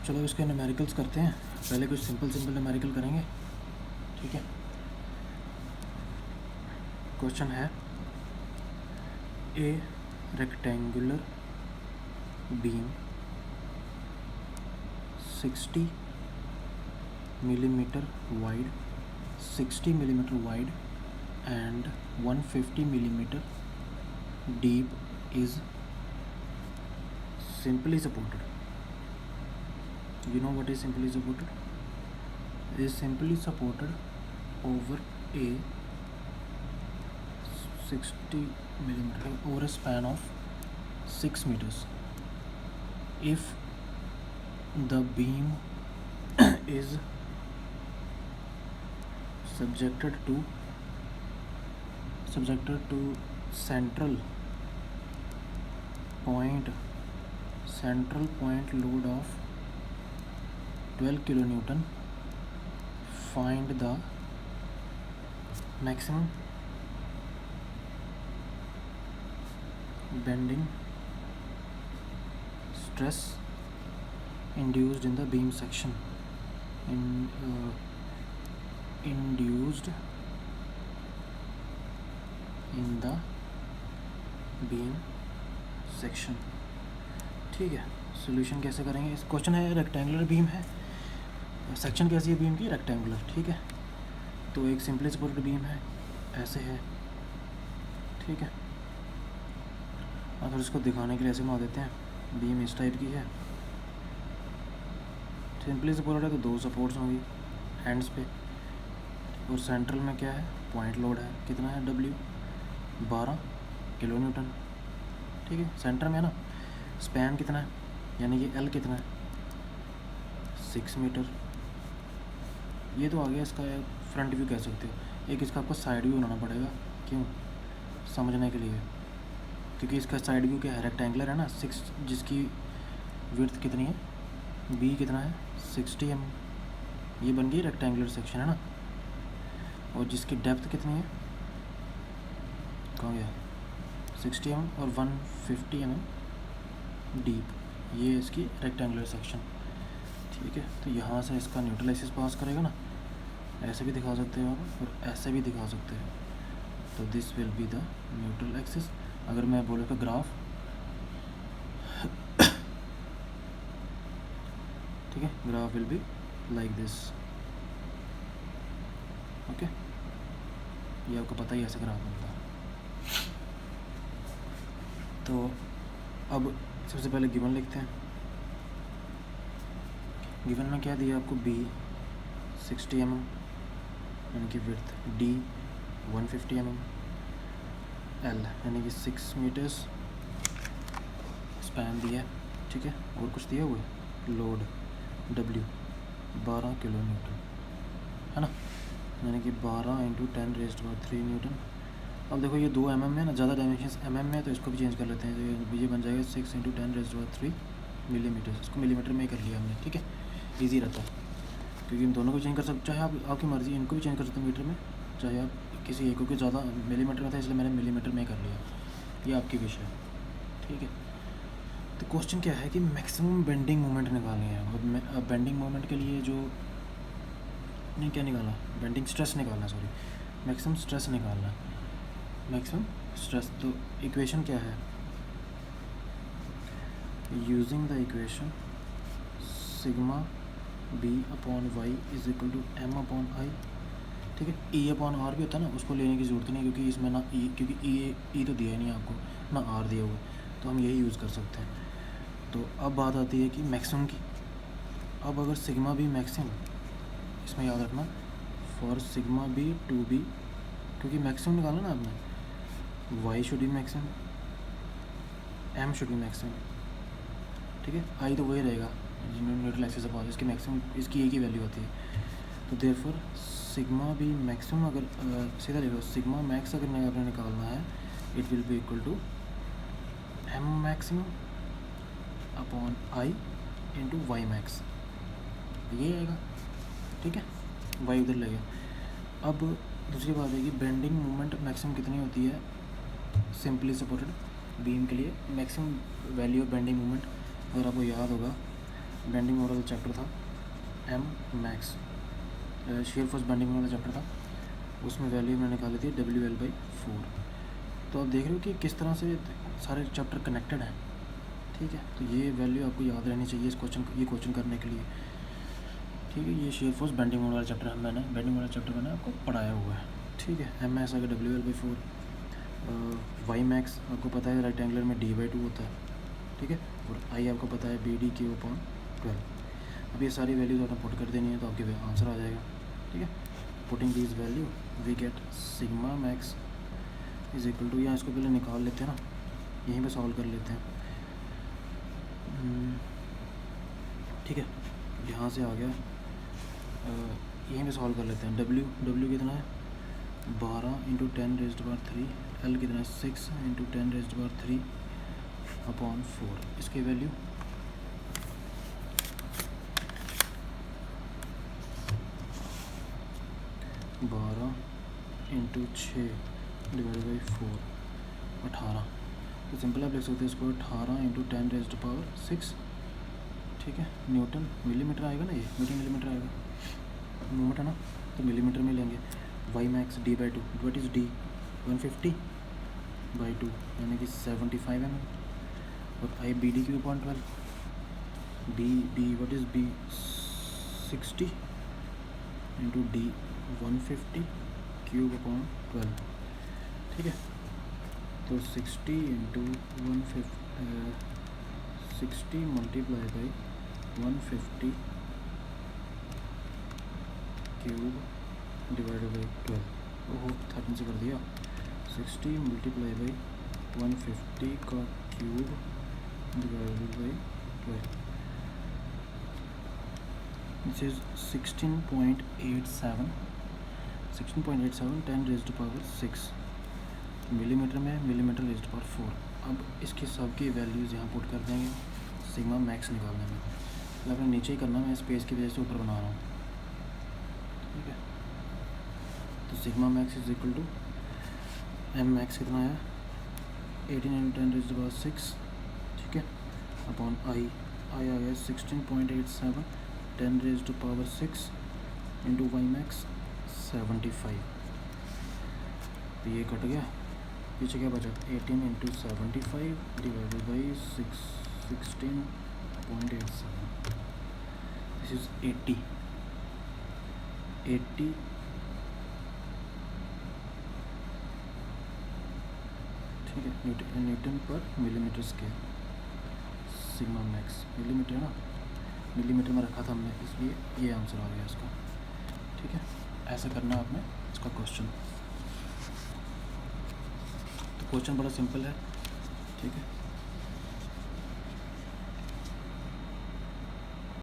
चलो इसके न्यूमेरिकल्स करते हैं। पहले कुछ सिंपल न्यूमेरिकल करेंगे, ठीक है। क्वेश्चन है ए rectangular beam 60 millimeter wide, 60 millimeter wide and 150 millimeter deep is simply supported. You know what is simply supported? It is simply supported over a 60 millimeter over a span of 6 meters. If the beam is subjected to central point load of 12 kilonewton, find the maximum bending stress induced in the beam section. Induced in the beam section, ठीक है। Solution कैसे करेंगे? इस question है rectangular beam है, section कैसी है beam की? रेक्टेंगुलर, ठीक है। तो एक सिंपली सपोर्टेड बीम है, ऐसे है, ठीक है। अगर इसको दिखाने के लिए ऐसे बना देते हैं, बीम इस टाइप की है, सिंपली सपोर्टेड है तो दो सपोर्ट्स होंगी हैंड्स पे, और सेंट्रल में क्या है? पॉइंट लोड है, कितना है? W 12 किलो न्यूटन, ठीक है। सेंटर में है ना। स्पैन कितना है, यानी कि L कितना है? 6 मीटर। ये तो आ गया इसका फ्रंट व्यू कह सकते हो। एक इसका आपको साइड व्यू बनाना पड़ेगा, क्यों? समझने के लिए, क्योंकि इसका साइड व्यू क्या है? रेक्टेंगुलर है ना, 6, जिसकी विड्थ कितनी है? B कितना है? 60 mm। ये बन गई रेक्टेंगुलर सेक्शन, है ना। और जिसकी डेप्थ कितनी है? कहाँ गया? 60 mm और 150 mm डीप, ये इसकी रेक्टेंगुलर सेक्शन, ठीक है। तो यहाँ से इसका न्यूट्रल एक्सिस पास करेगा ना, ऐसे भी दिखा सकते हो आप और ऐसे भी दिखा सकते हो। तो this will be the neutral axis. अगर मैं बोलूँ तो ग्राफ, ठीक है, graph will be like this, okay. ये आपको पता ही ऐसे ग्राफ बनता है। तो अब सबसे पहले गिवन लिखते हैं। गिवन में क्या दिया आपको? B 60 mm यानी कि विड्थ, D 150 mm, L यानी कि 6 मीटर्स स्पैन दिया है, ठीक है। और कुछ दिया हुआ है, लोड W 12 किलो न्यूटन, है ना, यानी कि 12 × 10⁻³ न्यूटन। अब देखो ये 2 mm में ना, ज़्यादा डायमेंशंस mm में है, तो इसको भी चेंज कर लेते हैं। तो ये बन जाएगा 6 × 10⁻³ मिलीमीटर। इसको मिलीमीटर में ही कर लिया हमने, ठीक है, ईजी रहता है, क्योंकि इन दोनों को चेंज कर सकते, चाहे आप आपकी मर्ज़ी, इनको भी चेंज कर सकते हैं मीटर में, चाहे आप किसी एक को ज़्यादा मिलीमीटर में था इसलिए मैंने मिलीमीटर में कर लिया, ये आपकी विश है, ठीक है। तो क्वेश्चन क्या है कि मैक्सिमम बेंडिंग मोमेंट निकालनी है। और बेंडिंग मोमेंट के लिए जो नहीं, क्या निकाला? बेंडिंग स्ट्रेस निकालना, सॉरी, मैक्सिमम स्ट्रेस निकालना, मैक्सिमम स्ट्रेस। तो इक्वेशन क्या है? Using the equation sigma B/y = m/i, ठीक है। E/r भी होता है ना, उसको लेने की ज़रूरत नहीं, क्योंकि इसमें ना क्योंकि E तो दिया ही नहीं आपको, ना R दिया हुआ, तो हम यही यूज़ कर सकते हैं। तो अब बात आती है कि मैक्सिमम की। अब अगर सिग्मा B मैक्सिमम, इसमें याद रखना for sigma B to B, क्योंकि मैक्सिमम निकालना ना आपने, y should be maximum, m should be maximum, ठीक है। I तो वही रहेगा न्यूट्रल एक्सिस से पास, इसकी मैक्सिमम, इसकी एक ही वैल्यू होती है। तो देयरफॉर सिग्मा B मैक्सिमम, अगर सीधा लिखो, सिग्मा मैक्स अगर आपने निकालना है, it will be equal to m maximum upon I × y max, ये आएगा, ठीक है। y उधर ले गया। अब दूसरी बात है कि बेंडिंग मोमेंट मैक्सिमम कितनी होती है सिंपली सपोर्टेड बीम के लिए? Maximum value of bending moment, अगर आपको याद होगा, बेंडिंग मोमेंट वाला चैप्टर था M max, shear force bending moment वाला चैप्टर था, उसमें वैल्यू मैंने निकाली थी WL/4। तो आप देख रहे हो कि किस तरह से सारे चैप्टर कनेक्टेड हैं, ठीक है। तो ये वैल्यू आपको याद रहनी चाहिए इस क्वेश्चन करने के लिए, ठीक है। ये शेयर फोर्स बेंडिंग मोमेंट वाला चैप्टर बेंडिंग वाला चैप्टर मैंने आपको पढ़ाया हुआ है, ठीक है। एम मैक्स आगे WL/4, वाई मैक्स आपको पता है राइट एंगुलर में D/2 होता है, ठीक है। और आई आपको पता है BD/12। अब ये सारी वैल्यूज आपने पुट कर देनी है तो आपके आंसर आ जाएगा, ठीक है। Putting this value we get sigma max is equal to, यहाँ इसको पहले निकाल लेते हैं ना, यहीं पे सॉल्व कर लेते हैं, ठीक है। यहाँ से आ गया, यहीं पे सॉल्व कर लेते हैं। W कितना है 12 × 10⁻3, L कितना है 6 × 10⁻3/4, इसकी वैल्यू 12 × 6/4 18। तो सिंपल आप लिख सकते हैं इसको 18 × 10⁻6, ठीक है। न्यूटन मिलीमीटर आएगा ना, ये न्यूटन मिलीमीटर आएगा, मोमेंट है ना, तो मिलीमीटर में लेंगे। Y max D/2, what is D 150/2 यानी कि 75 mm, और I BD/12, B what is B 60 × D 150/12, ठीक है। तो 60 × 60 multiply by 150 cube divided by 12, ओहो 13 से कर दिया। 60 मल्टीप्लाई बाई 150 का cube divided by 12, this is 16.87 10⁻6 millimetre में, मिलीमीटर ⁻4। अब इसके सब की वैल्यूज़ यहाँ पुट कर देंगे सिग्मा मैक्स निकालने में। तो आपने नीचे ही करना, मैं स्पेस की वजह से ऊपर बना रहा हूँ, ठीक है। तो sigma max is equal to M max कितना है 18 × 10⁻6, ठीक है, अपॉन आई आ गया 16.87 10⁻6 इंटू वाई मैक्स 75। तो ये कट गया, पीछे क्या बचा 18 × 75 डिवाइडेड बाई 16.87, दिस इज 80, ठीक है, न्यूटन पर millimetre square. Sigma max millimetre है ना, मिलीमीटर में रखा था हमने, इसलिए ये आंसर आ गया इसका, ठीक है। ऐसा करना आपने इसका क्वेश्चन, तो क्वेश्चन बड़ा सिंपल है, ठीक है।